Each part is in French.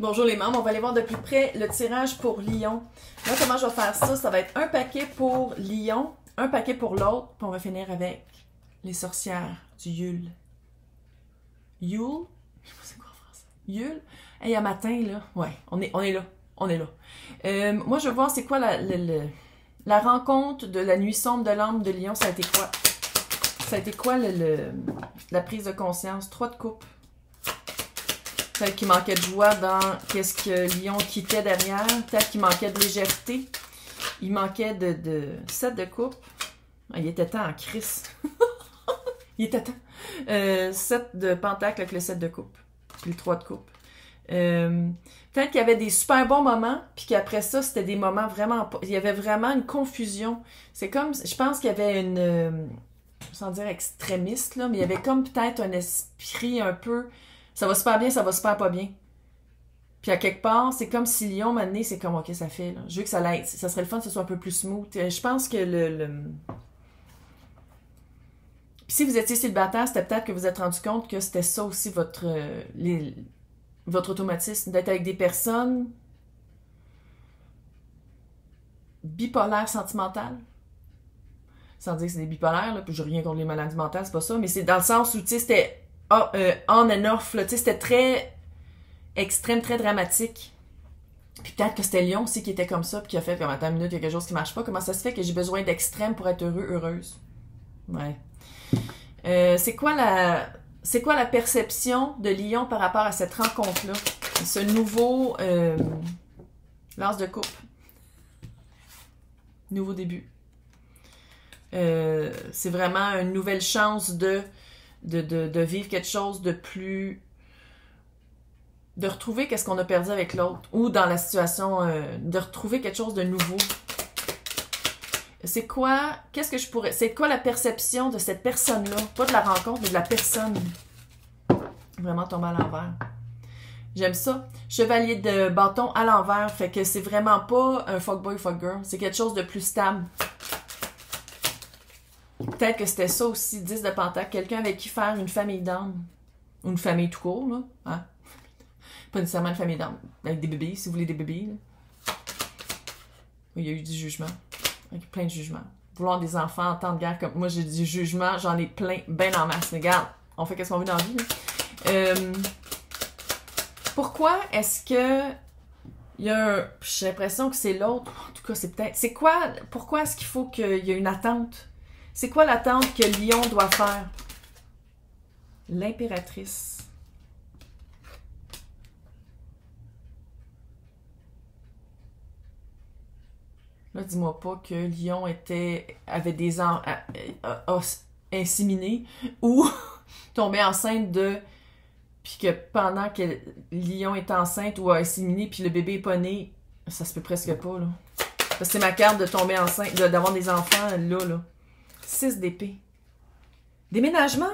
Bonjour les membres, on va aller voir de plus près le tirage pour Lion. Là, comment je vais faire ça? Ça va être un paquet pour Lion, un paquet pour l'autre, puis on va finir avec les sorcières du Yule. Yule? Je sais pas c'est quoi en français. Yule? Hey, à matin, là, ouais, on est là. On est là. Moi, je veux voir c'est quoi la rencontre de la nuit sombre de l'âme de Lion. Ça a été quoi? Ça a été quoi la prise de conscience? 3 de coupe. Peut-être qu'il manquait de joie dans qu'est-ce que Lion quittait derrière. Peut-être qu'il manquait de légèreté. Il manquait de 7 de coupe. Ah, il était temps en crise. Il était temps. 7 de pentacle avec le 7 de coupe. Puis le 3 de coupe. Peut-être qu'il y avait des super bons moments, puis qu'après ça, c'était des moments vraiment... Il y avait vraiment une confusion. C'est comme... Je pense qu'il y avait une... sans dire extrémiste, là, mais il y avait comme peut-être un esprit un peu... Ça va super bien, ça va super pas bien. Puis à quelque part, c'est comme si Lion m'a donné, c'est comme, ok, ça fait, là. Je veux que ça l'aide. Ça serait le fun que ce soit un peu plus smooth. Je pense que Puis si vous étiez célibataire, c'était peut-être que vous vous êtes rendu compte que c'était ça aussi votre automatisme, d'être avec des personnes bipolaires sentimentales. Sans dire que c'est des bipolaires, là, puis je n'ai rien contre les maladies mentales, c'est pas ça, mais c'est dans le sens où, tu sais, c'était on and off, là, tu sais, c'était très extrême, très dramatique. Puis peut-être que c'était Lion aussi qui était comme ça, puis qui a fait comme, attends une minute, il y a quelque chose qui marche pas. Comment ça se fait que j'ai besoin d'extrême pour être heureux, heureuse? Ouais. C'est quoi la perception de Lion par rapport à cette rencontre-là? Ce nouveau l'as de coupe. Nouveau début. C'est vraiment une nouvelle chance de vivre quelque chose de plus... de retrouver qu'est-ce qu'on a perdu avec l'autre. Ou dans la situation, de retrouver quelque chose de nouveau. C'est quoi... Qu'est-ce que je pourrais... C'est quoi la perception de cette personne-là? Pas de la rencontre, mais de la personne. Vraiment tomber à l'envers. J'aime ça. Chevalier de bâton à l'envers. Fait que c'est vraiment pas un fuckboy, fuckgirl. C'est quelque chose de plus stable. Peut-être que c'était ça aussi, 10 de pentacle. Quelqu'un avec qui faire une famille d'âme. Ou une famille tout court, là. Hein? Pas nécessairement une famille d'âme. Avec des bébés, si vous voulez des bébés. Là. Il y a eu du jugement. Avec plein de jugements. Vouloir des enfants en temps de guerre comme... Moi, j'ai du jugement, j'en ai plein, ben en masse. Mais regarde, on fait qu'est-ce qu'on veut dans la vie. Pourquoi est-ce que... Il y a un... J'ai l'impression que c'est l'autre. En tout cas, c'est peut-être... C'est quoi... Pourquoi est-ce qu'il faut qu'il y ait une attente? C'est quoi l'attente que Lion doit faire? L'impératrice. Là, dis-moi pas que Lion avait des inséminé ou tombé enceinte de... Puis que pendant que Lion est enceinte ou a inséminé puis le bébé est pas né, ça se peut presque pas, là. Parce que c'est ma carte de tomber enceinte, d'avoir des enfants, là. 6 d'épée. Déménagement.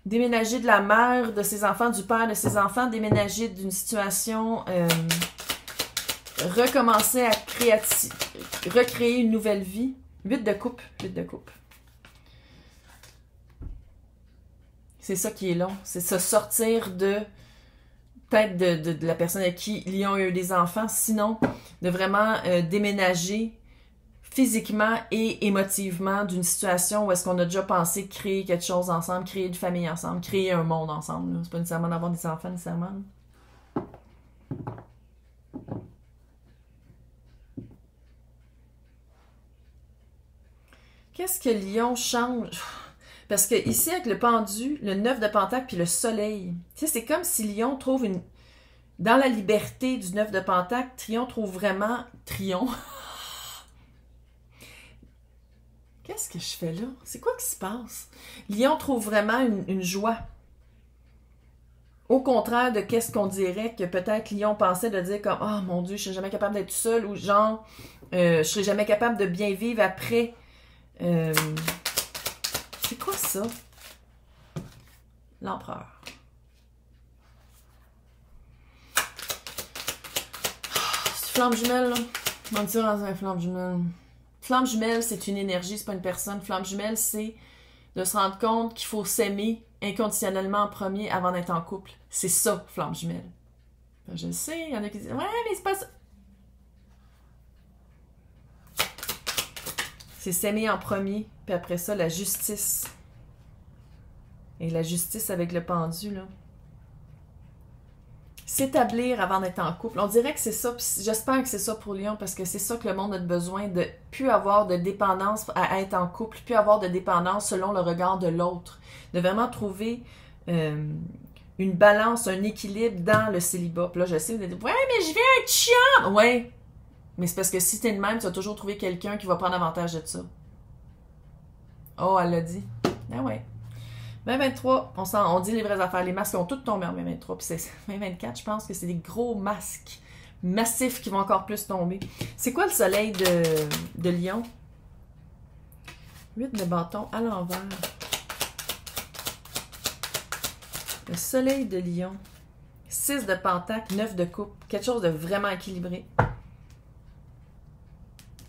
Déménager de la mère de ses enfants, du père de ses enfants, déménager d'une situation, recommencer à recréer une nouvelle vie. 8 de coupe, 8 de coupe. C'est ça qui est long, c'est se sortir de peut-être de la personne avec qui Lion a eu des enfants, sinon de vraiment déménager physiquement et émotivement d'une situation où est-ce qu'on a déjà pensé créer quelque chose ensemble, créer une famille ensemble, créer un monde ensemble. C'est pas nécessairement d'avoir des enfants, nécessairement. Qu'est-ce que Lion change? Parce que ici, avec le pendu, le 9 de pentacle puis le soleil, tu sais, c'est comme si Lion trouve une... Dans la liberté du 9 de pentacle, Lion trouve vraiment... Lion... Qu'est-ce que je fais là? C'est quoi qui se passe? Lion trouve vraiment une joie. Au contraire de qu'est-ce qu'on dirait que peut-être Lion pensait de dire comme « Oh mon Dieu, je serai jamais capable d'être seul » ou genre « Je serai jamais capable de bien vivre après. » C'est quoi ça? L'empereur. C'est flamme jumelle, là. On tire dans un flamme jumelle. Flamme jumelle, c'est une énergie, c'est pas une personne. Flamme jumelle, c'est de se rendre compte qu'il faut s'aimer inconditionnellement en premier avant d'être en couple. C'est ça, flamme jumelle. Je le sais, il y en a qui disent « Ouais, mais c'est pas ça. » C'est s'aimer en premier, puis après ça, la justice. Et la justice avec le pendu, là. S'établir avant d'être en couple. On dirait que c'est ça, puis j'espère que c'est ça pour Lion, parce que c'est ça que le monde a besoin, de plus avoir de dépendance à être en couple, plus avoir de dépendance selon le regard de l'autre. De vraiment trouver une balance, un équilibre dans le célibat. Puis là, je sais, vous allez dire « Ouais, mais je viens être chiant! » Ouais, mais c'est parce que si t'es de même, tu vas toujours trouver quelqu'un qui va prendre avantage de ça. Oh, elle l'a dit. Ah ouais. 2023, on dit les vraies affaires. Les masques ont tous tombé en 2023. Puis c'est 2024, je pense que c'est des gros masques massifs qui vont encore plus tomber. C'est quoi le soleil de Lion? 8 de bâton à l'envers. Le soleil de Lion. 6 de pentacle, 9 de coupe. Quelque chose de vraiment équilibré.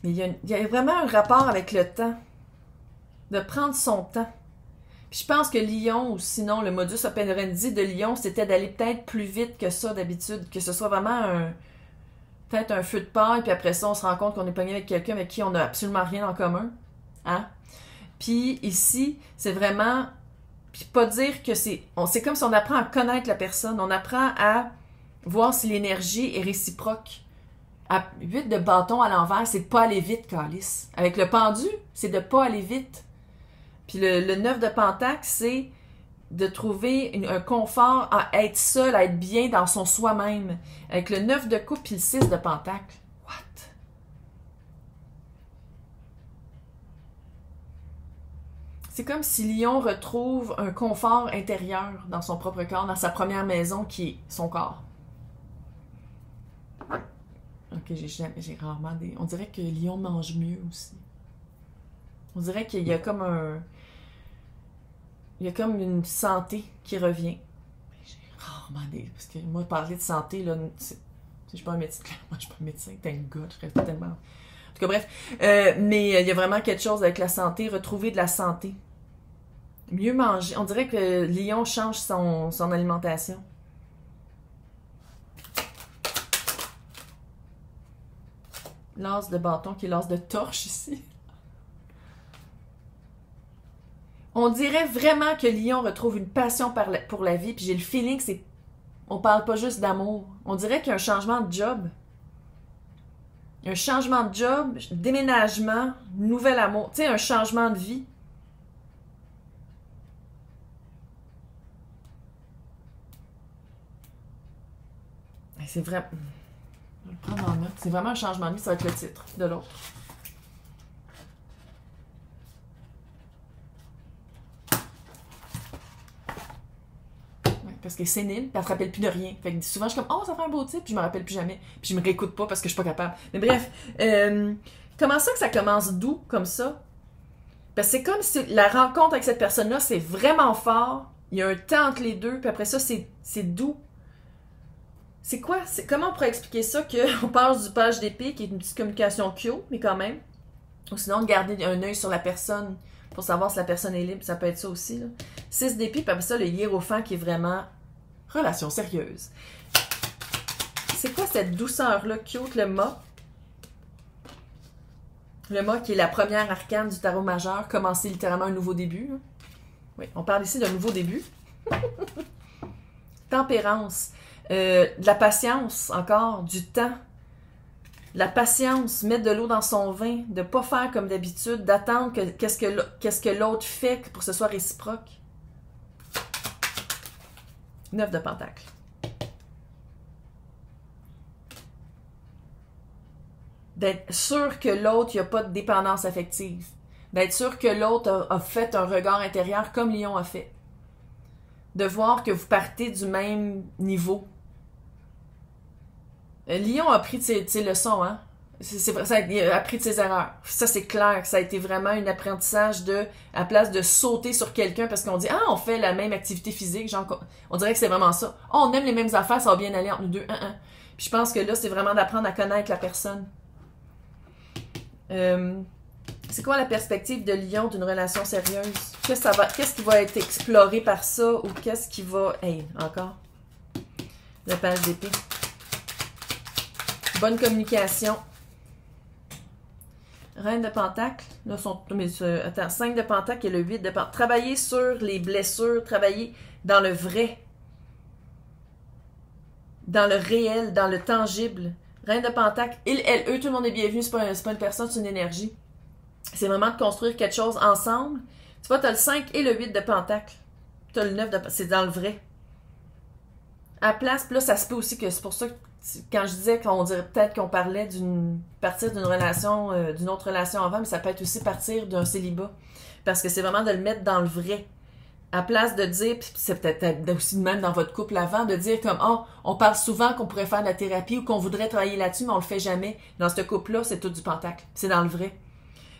Mais il y a vraiment un rapport avec le temps. De prendre son temps. Puis je pense que Lion, ou sinon le modus operandi de Lion, c'était d'aller peut-être plus vite que ça d'habitude, que ce soit vraiment peut-être un feu de paille, puis après ça, on se rend compte qu'on est pogné avec quelqu'un avec qui on n'a absolument rien en commun. Hein? Puis ici, c'est vraiment... Puis pas dire que c'est comme si on apprend à connaître la personne, on apprend à voir si l'énergie est réciproque. À 8 de bâton à l'envers, c'est de pas aller vite, Calice. Avec le pendu, c'est de pas aller vite. Puis le 9 de pentacle, c'est de trouver un confort à être seul, à être bien dans son soi-même. Avec le 9 de coupe puis le 6 de pentacle. What? C'est comme si Lion retrouve un confort intérieur dans son propre corps, dans sa première maison qui est son corps. Ok, j'ai rarement des... On dirait que Lion mange mieux aussi. On dirait qu'il y a comme il y a comme une santé qui revient. J'ai rarement des... Parce que moi, parler de santé, là, je suis pas un médecin. Moi, je suis pas un médecin. Thank God, je serais tellement... En tout cas, bref. Mais il y a vraiment quelque chose avec la santé. Retrouver de la santé. Mieux manger. On dirait que Lion change son alimentation. L'as de bâton qui est l'as de torche ici. On dirait vraiment que Lion retrouve une passion pour la vie, puis j'ai le feeling que c'est... On parle pas juste d'amour. On dirait qu'il y a un changement de job. Un changement de job, déménagement, nouvel amour. Tu sais, un changement de vie. C'est vrai... Je vais le prendre en note. C'est vraiment un changement de vie, ça va être le titre de l'autre. Parce que c'est nul, puis elle se rappelle plus de rien. Fait que souvent, je suis comme « Oh, ça fait un beau titre », puis je me rappelle plus jamais. Puis je me réécoute pas parce que je suis pas capable. Mais bref, comment ça que ça commence doux, comme ça? Parce que c'est comme si la rencontre avec cette personne-là, c'est vraiment fort. Il y a un temps entre les deux, puis après ça, c'est doux. C'est quoi? Comment on pourrait expliquer ça qu'on passe du page d'épée, qui est une petite communication cute, mais quand même. Ou sinon, de garder un œil sur la personne pour savoir si la personne est libre, ça peut être ça aussi. Là. 6 d'épée, puis après ça, le hiérophant qui est vraiment relation sérieuse. C'est quoi cette douceur-là, cute, le mât? Le mât qui est la première arcane du tarot majeur, commencer littéralement un nouveau début. Hein. Oui, on parle ici d'un nouveau début. Tempérance. De la patience, encore, du temps. La patience, mettre de l'eau dans son vin, de ne pas faire comme d'habitude, d'attendre qu'est-ce que l'autre fait pour que ce soit réciproque. 9 de pentacle. D'être sûr que l'autre, il n'y a pas de dépendance affective. D'être sûr que l'autre a fait un regard intérieur comme Lion a fait. De voir que vous partez du même niveau. Lion a appris de ses leçons, hein? Il a appris de ses erreurs. Ça, c'est clair. Ça a été vraiment un apprentissage à la place de sauter sur quelqu'un parce qu'on dit « Ah, on fait la même activité physique. » Genre, on dirait que c'est vraiment ça. « Oh, on aime les mêmes affaires, ça va bien aller entre nous deux. » Puis je pense que là, c'est vraiment d'apprendre à connaître la personne. C'est quoi la perspective de Lion d'une relation sérieuse? Qu'est-ce qui va être exploré par ça? Ou qu'est-ce qui va... Hey, encore. Le page d'épée. Bonne communication. Reine de Pentacle. Là, attends, 5 de Pentacle et le 8 de Pentacle. Travailler sur les blessures, travailler dans le vrai. Dans le réel, dans le tangible. Reine de Pentacle. Il, elle, eux, tout le monde est bienvenu. C'est pas une personne, c'est une énergie. C'est vraiment de construire quelque chose ensemble. Tu vois, tu as le 5 et le 8 de Pentacle. Tu as le 9 de Pentacle. C'est dans le vrai. À place, puis là, ça se peut aussi que c'est pour ça que quand je disais qu'on dirait peut-être qu'on parlait partir d'une relation, d'une autre relation avant, mais ça peut être aussi partir d'un célibat. Parce que c'est vraiment de le mettre dans le vrai. À place de dire, puis c'est peut-être aussi de même dans votre couple avant, de dire comme, oh, on parle souvent qu'on pourrait faire de la thérapie ou qu'on voudrait travailler là-dessus, mais on le fait jamais. Dans ce couple-là, c'est tout du Pentacle. C'est dans le vrai.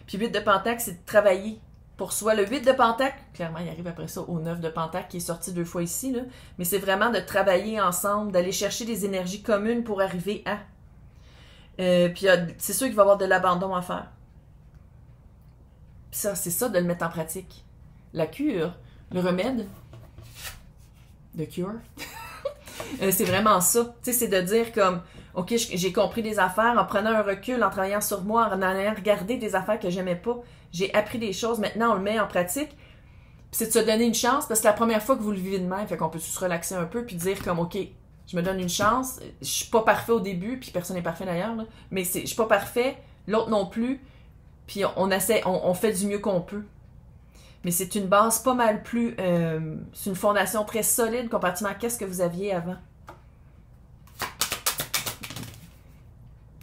Puis 8 de Pentacle, c'est de travailler pour soi. Le 8 de Pentacle, clairement, il arrive après ça au 9 de Pentacle qui est sorti 2 fois ici, là. Mais c'est vraiment de travailler ensemble, d'aller chercher des énergies communes pour arriver à. Puis c'est sûr qu'il va y avoir de l'abandon à faire. Puis ça, c'est ça de le mettre en pratique. La cure, le remède, the cure, c'est vraiment ça. Tu sais, c'est de dire comme, OK, j'ai compris des affaires en prenant un recul, en travaillant sur moi, en allant regarder des affaires que j'aimais pas. J'ai appris des choses, maintenant on le met en pratique. Puis c'est de se donner une chance, parce que c'est la première fois que vous le vivez de même, fait qu'on peut se relaxer un peu, puis dire comme, OK, je me donne une chance, je suis pas parfait au début, puis personne n'est parfait d'ailleurs, là, mais je suis pas parfait, l'autre non plus, puis on fait du mieux qu'on peut. Mais c'est une base pas mal plus, c'est une fondation très solide comparativement à ce que vous aviez avant.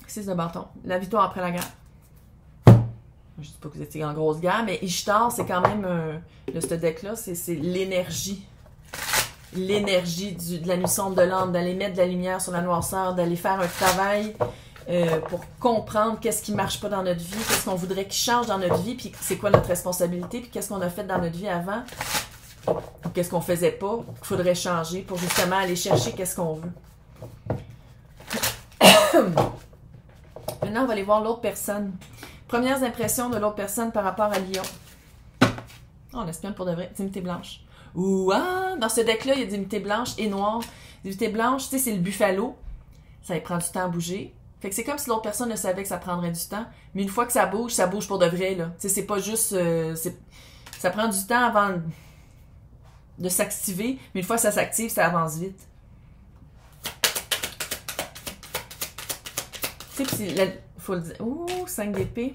6 de bâton, la victoire après la guerre. Je dis pas que vous étiez en grosse guerre, mais Ishtar, c'est quand même, de ce deck-là, c'est l'énergie. L'énergie de la nuit sombre de l'âme, d'aller mettre de la lumière sur la noirceur, d'aller faire un travail pour comprendre qu'est-ce qui marche pas dans notre vie, qu'est-ce qu'on voudrait qu'il change dans notre vie, puis c'est quoi notre responsabilité, puis qu'est-ce qu'on a fait dans notre vie avant, ou qu'est-ce qu'on faisait pas, qu'il faudrait changer pour justement aller chercher qu'est-ce qu'on veut. Maintenant, on va aller voir l'autre personne. Premières impressions de l'autre personne par rapport à Lion. Oh, on espionne pour de vrai. Dimité blanche. Ouah! Dans ce deck-là, il y a dimité blanche et noire. Dimité blanche, tu sais, c'est le buffalo. Ça lui prend du temps à bouger. Fait que c'est comme si l'autre personne ne savait que ça prendrait du temps. Mais une fois que ça bouge pour de vrai, là. Tu sais, c'est pas juste... ça prend du temps avant de s'activer. Mais une fois que ça s'active, ça avance vite. Tu sais, puis faut le dire. Ouh, 5 d'épée.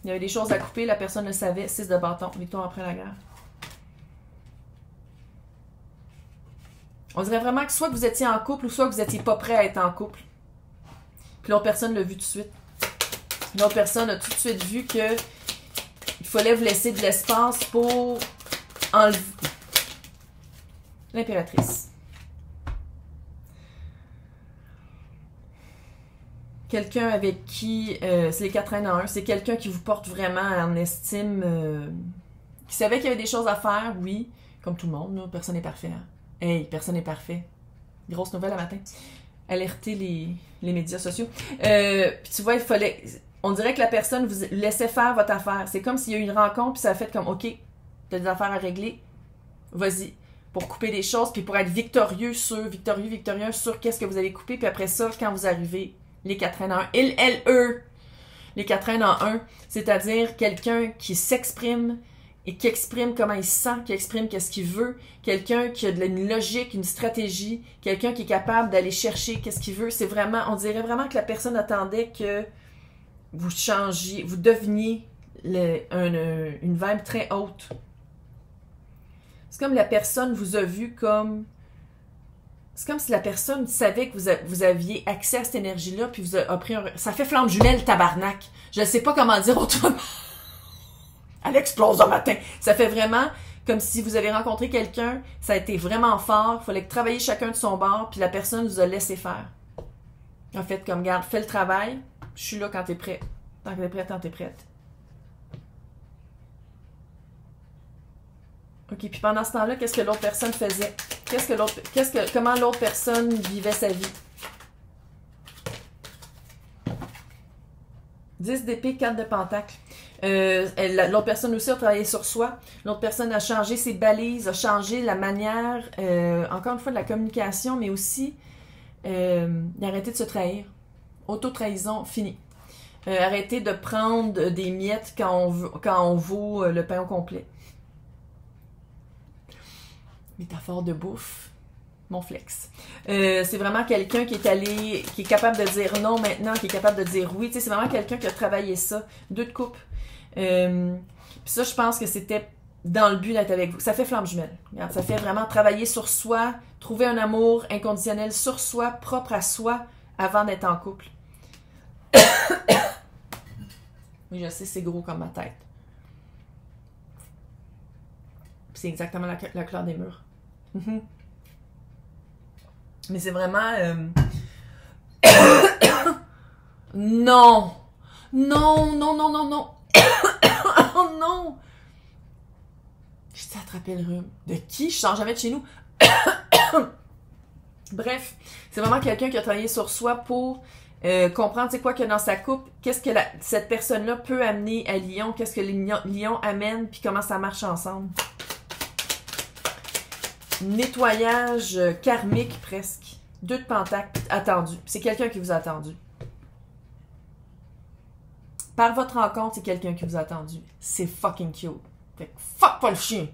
Il y avait des choses à couper, la personne le savait. 6 de bâton. Victoire après la guerre. On dirait vraiment que soit que vous étiez en couple ou soit que vous n'étiez pas prêt à être en couple. Puis l'autre personne l'a vu tout de suite. L'autre personne a tout de suite vu que il fallait vous laisser de l'espace pour enlever. L'impératrice. Quelqu'un avec qui... c'est les 4 reines en 1. C'est quelqu'un qui vous porte vraiment en estime. Qui savait qu'il y avait des choses à faire, oui. Comme tout le monde, là, personne n'est parfait. Hein? Hey, personne n'est parfait. Grosse nouvelle à matin. Alerter les médias sociaux. Puis tu vois, il fallait... On dirait que la personne vous laissait faire votre affaire. C'est comme s'il y a eu une rencontre, puis ça a fait comme, OK, t'as des affaires à régler, vas-y. Pour couper des choses, puis pour être victorieux sur qu'est-ce que vous allez couper. Puis après ça, quand vous arrivez... Les 4 reines en 1. Il, elle, eux. Les 4 reines en 1. C'est-à-dire quelqu'un qui s'exprime et qui exprime comment il se sent, qui exprime qu'est-ce qu'il veut. Quelqu'un qui a une logique, une stratégie. Quelqu'un qui est capable d'aller chercher qu'est-ce qu'il veut. C'est vraiment, on dirait vraiment que la personne attendait que vous changiez, vous deveniez une vibe très haute. C'est comme la personne vous a vu comme... C'est comme si la personne savait que vous aviez accès à cette énergie-là, puis vous a pris un... Ça fait flamme jumelle, tabarnak. Je ne sais pas comment dire autrement. Elle explose un matin. Ça fait vraiment comme si vous avez rencontré quelqu'un, ça a été vraiment fort, il fallait travailler chacun de son bord, puis la personne vous a laissé faire. En fait, comme, garde, fais le travail, je suis là quand t'es prêt. Tant que t'es prêt, tant que t'es prête. OK, puis pendant ce temps-là, qu'est-ce que l'autre personne faisait? Comment l'autre personne vivait sa vie? 10 d'épée, 4 de pentacle. L'autre personne aussi a travaillé sur soi. L'autre personne a changé ses balises, a changé la manière, encore une fois, de la communication, mais aussi d'arrêter de se trahir. Auto-trahison, fini. Arrêter de prendre des miettes quand on vaut le pain au complet. Métaphore de bouffe. Mon flex. C'est vraiment quelqu'un qui est capable de dire non maintenant, qui est capable de dire oui. Tu sais, c'est vraiment quelqu'un qui a travaillé ça. 2 de coupe. Puis ça, je pense que c'était dans le but d'être avec vous. Ça fait flamme jumelle. Regarde, ça fait vraiment travailler sur soi, trouver un amour inconditionnel sur soi, propre à soi, avant d'être en couple. Oui, je sais, c'est gros comme ma tête. Puis c'est exactement la couleur des murs. Mais c'est vraiment... Non! Non, non, non, non, non! Oh non! Je t'ai attrapé le rhume. De qui? Je sors jamais de chez nous. Bref, c'est vraiment quelqu'un qui a travaillé sur soi pour comprendre, c'est quoi que dans sa couple, qu'est-ce que cette personne-là peut amener à Lion, qu'est-ce que Lion amène, puis comment ça marche ensemble. Nettoyage karmique presque. 2 de pentacles attendu. C'est quelqu'un qui vous a attendu. Par votre rencontre, c'est quelqu'un qui vous a attendu. C'est fucking cute. Fait que fuck pas le chien.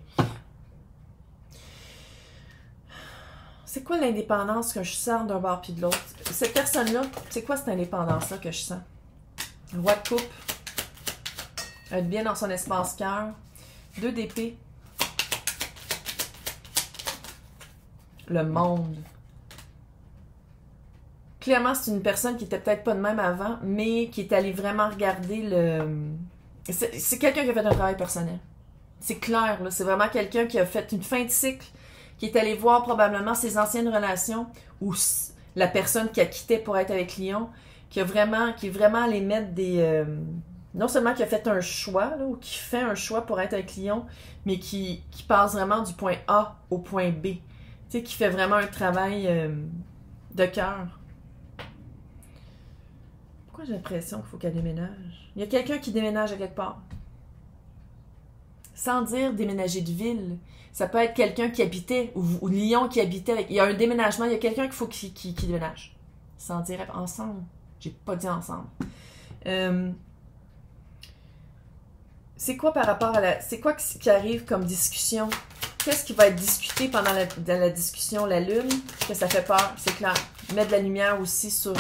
C'est quoi l'indépendance que je sens d'un bord puis de l'autre? Cette personne-là, c'est quoi cette indépendance-là que je sens? Roi de coupe. Être bien dans son espace cœur. 2 d'épée. Le monde. Clairement, c'est une personne qui était peut-être pas de même avant, mais qui est allée vraiment regarder le... C'est quelqu'un qui a fait un travail personnel. C'est clair, là. C'est vraiment quelqu'un qui a fait une fin de cycle, qui est allé voir probablement ses anciennes relations, ou la personne qui a quitté pour être avec Lion, qui est vraiment allé mettre des... non seulement qui a fait un choix, là, ou qui fait un choix pour être avec Lion, mais qui passe vraiment du point A au point B. Tu sais, qui fait vraiment un travail de cœur. Pourquoi j'ai l'impression qu'il faut qu'elle déménage? Il y a quelqu'un qui déménage à quelque part. Sans dire déménager de ville. Ça peut être quelqu'un qui habitait, ou Lion qui habitait avec... Il y a un déménagement, il y a quelqu'un qu'il faut qui déménage. Sans dire ensemble. J'ai pas dit ensemble. C'est quoi par rapport à la... C'est quoi qui arrive comme discussion? Qu'est-ce qui va être discuté pendant la discussion? La lune, que ça fait peur, c'est clair. Mettre de la lumière aussi sur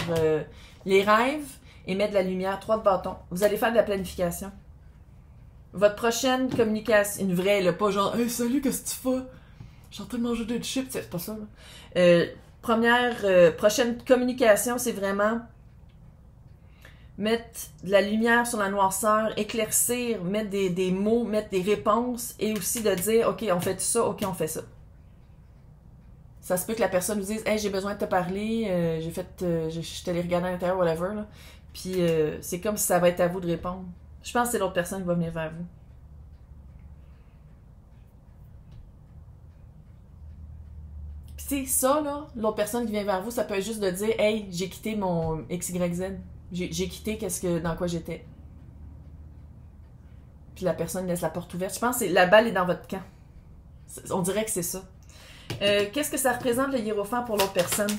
les rêves et mettre de la lumière, 3 de bâton. Vous allez faire de la planification. Votre prochaine communication, une vraie, là, pas genre « Hey, salut, qu'est-ce que tu fais? Je suis en train de manger des chips. » C'est pas ça, là. Prochaine communication, c'est vraiment mettre de la lumière sur la noirceur, éclaircir, mettre des mots, mettre des réponses et aussi de dire « Ok, on fait ça, ok, on fait ça. » Ça se peut que la personne vous dise « Hey, j'ai besoin de te parler, je suis allée regarder à l'intérieur, whatever. » là. Puis c'est comme si ça va être à vous de répondre. Je pense que c'est l'autre personne qui va venir vers vous. Puis tu sais, ça, là, l'autre personne qui vient vers vous, ça peut être juste de dire « Hey, j'ai quitté mon XYZ. J'ai quitté dans quoi j'étais. » Puis la personne laisse la porte ouverte. Je pense que la balle est dans votre camp. On dirait que c'est ça. Qu'est-ce que ça représente le hiérophant pour l'autre personne?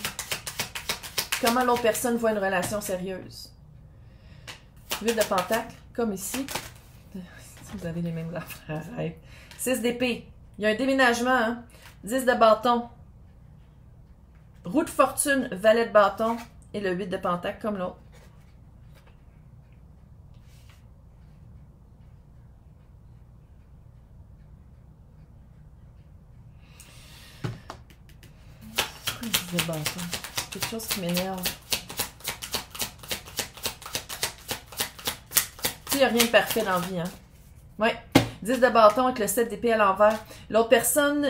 Comment l'autre personne voit une relation sérieuse? 8 de pentacle, comme ici. Si vous avez les mêmes affaires, arrête. 6 d'épée. Il y a un déménagement, hein? 10 de bâton. Roue de fortune, valet de bâton. Et le 8 de pentacle, comme l'autre. Pourquoi je dis de bâton? Quelque chose qui m'énerve. Il n'y a rien de parfait dans la vie, hein? Ouais. 10 de bâton avec le 7 d'épée à l'envers. L'autre personne,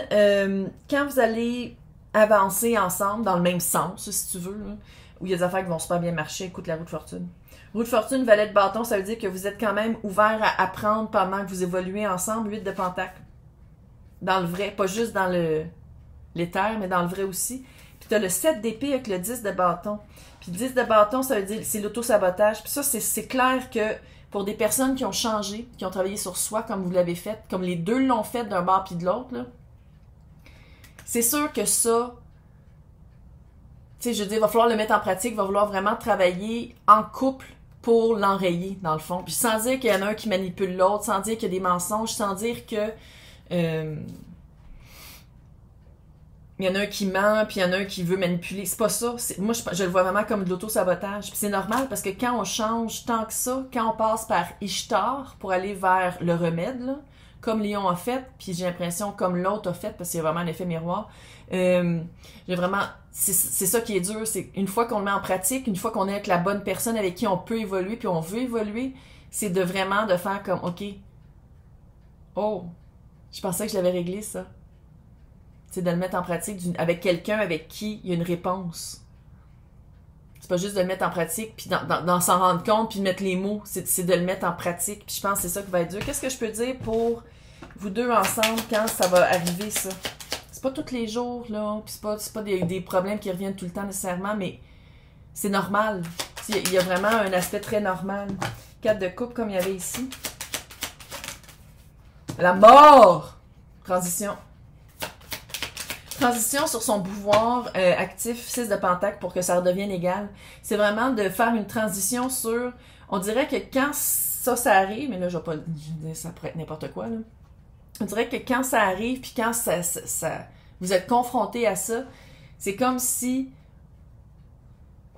quand vous allez avancer ensemble, dans le même sens, si tu veux, là, où il y a des affaires qui vont super bien marcher, écoute la roue de fortune. Roue de fortune, valet de bâton, ça veut dire que vous êtes quand même ouvert à apprendre pendant que vous évoluez ensemble. 8 de pentacle. Dans le vrai, pas juste dans l'éther, mais dans le vrai aussi. Puis tu as le 7 d'épée avec le 10 de bâton. Puis 10 de bâton, ça veut dire c'est l'auto-sabotage. Puis ça, c'est clair que Pour des personnes qui ont changé, qui ont travaillé sur soi comme vous l'avez fait, comme les deux l'ont fait d'un bord puis de l'autre, là, c'est sûr que ça, tu sais, je veux dire, il va falloir le mettre en pratique, il va falloir vraiment travailler en couple pour l'enrayer, dans le fond. Puis sans dire qu'il y en a un qui manipule l'autre, sans dire qu'il y a des mensonges, sans dire que il y en a un qui ment, puis il y en a un qui veut manipuler. C'est pas ça. Moi, je le vois vraiment comme de l'auto-sabotage. Puis c'est normal parce que quand on change tant que ça, quand on passe par Ishtar pour aller vers le remède, là, comme Lion a fait, puis j'ai l'impression comme l'autre a fait, parce qu'il y a vraiment un effet miroir, j'ai vraiment... C'est ça qui est dur. C'est une fois qu'on le met en pratique, une fois qu'on est avec la bonne personne avec qui on peut évoluer, puis on veut évoluer, c'est de vraiment de faire comme, OK, oh, je pensais que je l'avais réglé, ça. C'est de le mettre en pratique avec quelqu'un avec qui il y a une réponse. C'est pas juste de le mettre en pratique, puis d'en s'en rendre compte, puis de mettre les mots. C'est de le mettre en pratique. Puis je pense que c'est ça qui va être dur. Qu'est-ce que je peux dire pour vous deux ensemble quand ça va arriver, ça? C'est pas tous les jours, là. Puis c'est pas des problèmes qui reviennent tout le temps nécessairement, mais c'est normal. Il y a vraiment un aspect très normal. 4 de coupe comme il y avait ici. La mort! Transition. Transition sur son pouvoir actif, 6 de pentacle pour que ça redevienne égal. C'est vraiment de faire une transition sur... On dirait que quand ça arrive, mais là, je vais pas dire ça pourrait être n'importe quoi, là. On dirait que quand ça arrive, puis quand vous êtes confronté à ça, c'est comme si...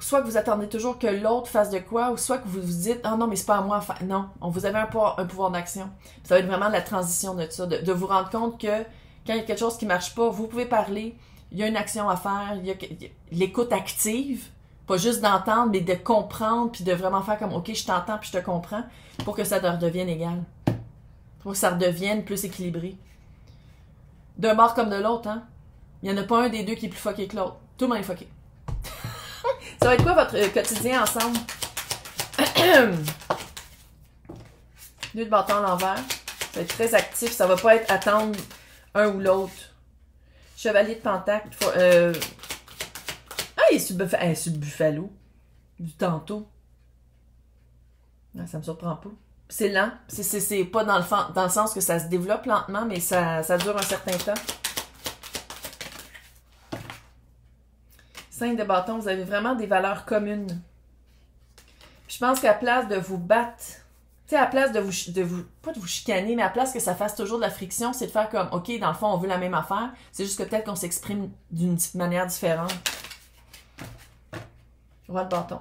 Soit que vous attendez toujours que l'autre fasse de quoi, ou soit que vous vous dites « Ah non, mais c'est pas à moi à faire. » Non, vous avez un pouvoir d'action. Ça va être vraiment la transition de ça, de vous rendre compte que quand il y a quelque chose qui marche pas, vous pouvez parler, il y a une action à faire, il y a l'écoute active, pas juste d'entendre, mais de comprendre, puis de vraiment faire comme « Ok, je t'entends, puis je te comprends », pour que ça redevienne égal. Pour que ça redevienne plus équilibré. D'un bord comme de l'autre, hein. Il n'y en a pas un des deux qui est plus fucké que l'autre. Tout le monde est fucké. Ça va être quoi votre quotidien ensemble? 2 de bâton à l'envers. Ça va être très actif. Ça va pas être attendre un ou l'autre. Chevalier de pentacle. Ah, il est sur le buffalo. Du tantôt. Non, ça me surprend pas. C'est lent. C'est pas dans le sens que ça se développe lentement, mais ça dure un certain temps. 5 de bâton, vous avez vraiment des valeurs communes. Puis je pense qu'à place de vous battre, tu sais, à place pas de vous chicaner, mais à place que ça fasse toujours de la friction, c'est de faire comme, OK, dans le fond, on veut la même affaire. C'est juste que peut-être qu'on s'exprime d'une manière différente. Roi de bâton.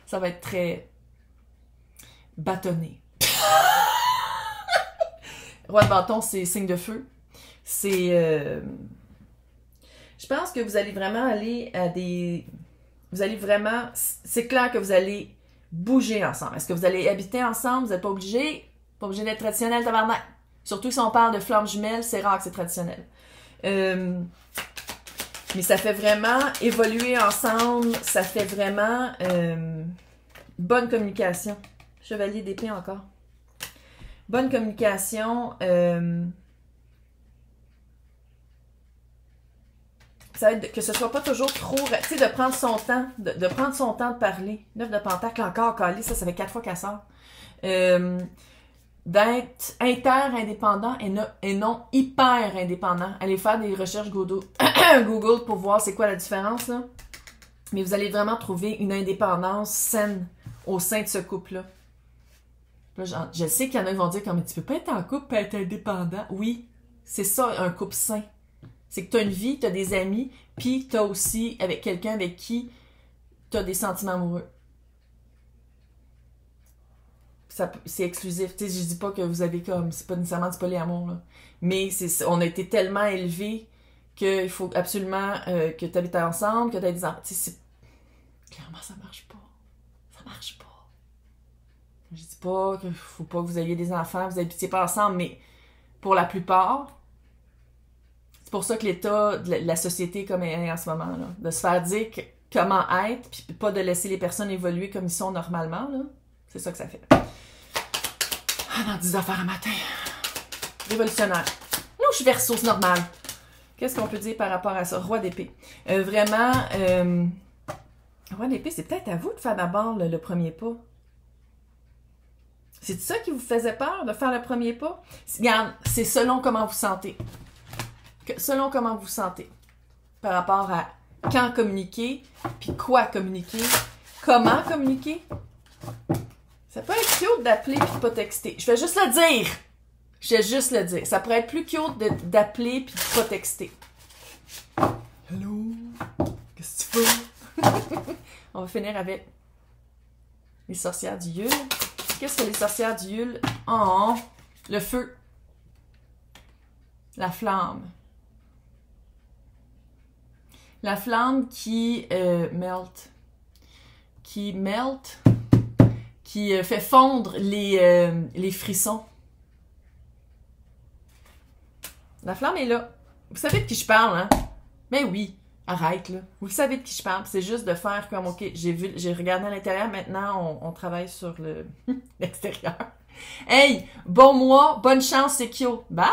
Ça va être très bâtonné. Roi de bâton, c'est signe de feu. C'est... Je pense que vous allez vraiment aller à des... Vous allez vraiment... C'est clair que vous allez bouger ensemble. Est-ce que vous allez habiter ensemble? Vous n'êtes pas obligé. Pas obligé d'être traditionnel, tabarnak. Surtout si on parle de flammes jumelles, c'est rare que c'est traditionnel. Mais ça fait vraiment évoluer ensemble. Ça fait vraiment bonne communication. Chevalier d'épée encore. Bonne communication. Ça va être que ce soit pas toujours trop... Tu sais, de prendre son temps, de prendre son temps de parler. 9 de pentacle, encore calé, ça fait 4 fois qu'elle sort. D'être inter-indépendant et non hyper-indépendant. Allez faire des recherches Google pour voir c'est quoi la différence, là. Mais vous allez vraiment trouver une indépendance saine au sein de ce couple-là. Là, je sais qu'il y en a qui vont dire comme tu peux pas être en couple et être indépendant. Oui, c'est ça un couple sain. C'est que tu as une vie, tu as des amis, puis tu as aussi avec quelqu'un avec qui tu as des sentiments amoureux. C'est exclusif. Tu sais, je dis pas que vous avez comme... C'est pas nécessairement du polyamour, là. Mais on a été tellement élevés qu'il faut absolument que tu habites ensemble, que tu aies des enfants. Tu sais, clairement, ça marche pas. Ça marche pas. Je dis pas qu'il faut pas que vous ayez des enfants, vous habitiez pas ensemble, mais pour la plupart... C'est pour ça que l'état de la société comme elle est en ce moment, là, de se faire dire comment être, puis pas de laisser les personnes évoluer comme ils sont normalement, là, c'est ça que ça fait. Ah, dans 10 affaires à matin. Révolutionnaire. Non, je suis Verseau, c'est normal. Qu'est-ce qu'on peut dire par rapport à ça? Roi d'épée. Vraiment, Roi d'épée, c'est peut-être à vous de faire d'abord le premier pas. C'est ça qui vous faisait peur de faire le premier pas? Regarde, c'est selon comment vous sentez. Selon comment vous sentez. Par rapport à quand communiquer, puis quoi communiquer, comment communiquer. Ça peut être cute d'appeler puis de pas texter. Je vais juste le dire. Je vais juste le dire. Ça pourrait être plus cute d'appeler puis de pas texter. Hello? Qu'est-ce que tu fais? On va finir avec les sorcières du Yule. Qu'est-ce que les sorcières du Yule? Oh, le feu. La flamme. La flamme qui melt. Qui melt. Qui fait fondre les frissons. La flamme est là. Vous savez de qui je parle, hein? Mais oui, arrête, là. Vous savez de qui je parle. C'est juste de faire comme, OK, j'ai regardé à l'intérieur, maintenant, on travaille sur l'extérieur. Hey, bon mois, bonne chance, c'est Kyo. Bye!